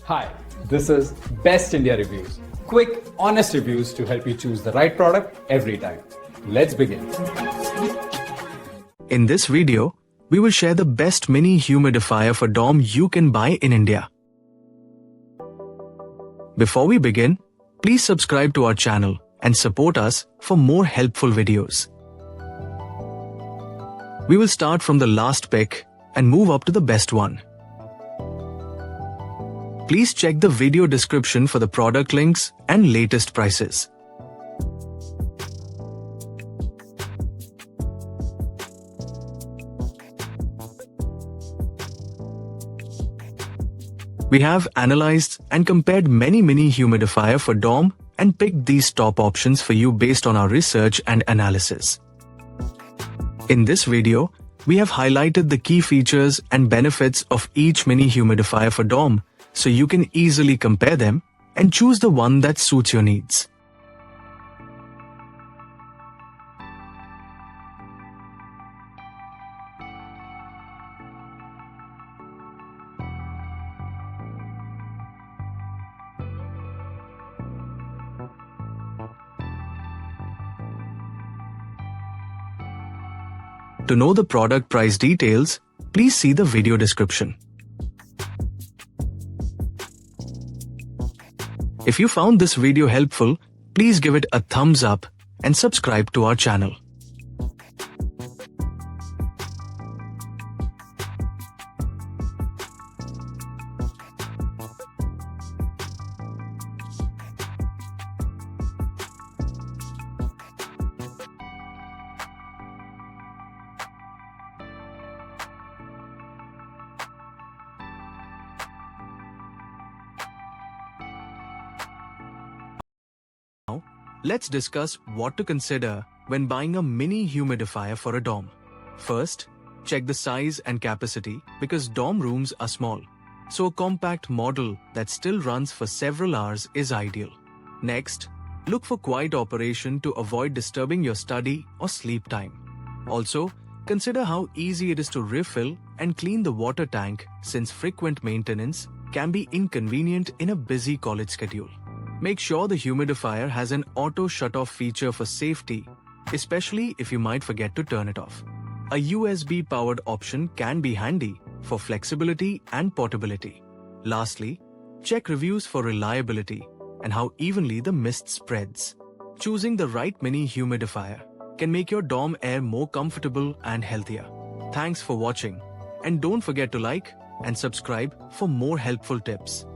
Hi, this is Best India Reviews. Quick, honest reviews to help you choose the right product every time. Let's begin. In this video, we will share the best mini humidifier for dorm you can buy in India. Before we begin, please subscribe to our channel and support us for more helpful videos. We will start from the last pick and move up to the best one. Please check the video description for the product links and latest prices. We have analyzed and compared many mini humidifier for dorm and picked these top options for you based on our research and analysis. In this video, we have highlighted the key features and benefits of each mini humidifier for dorm so you can easily compare them and choose the one that suits your needs. To know the product price details, please see the video description. If you found this video helpful, please give it a thumbs up and subscribe to our channel. Now, let's discuss what to consider when buying a mini humidifier for a dorm. First, check the size and capacity because dorm rooms are small, so a compact model that still runs for several hours is ideal. Next, look for quiet operation to avoid disturbing your study or sleep time. Also, consider how easy it is to refill and clean the water tank since frequent maintenance can be inconvenient in a busy college schedule. Make sure the humidifier has an auto shut-off feature for safety, especially if you might forget to turn it off. A USB-powered option can be handy for flexibility and portability. Lastly, check reviews for reliability and how evenly the mist spreads. Choosing the right mini humidifier can make your dorm air more comfortable and healthier. Thanks for watching, and don't forget to like and subscribe for more helpful tips.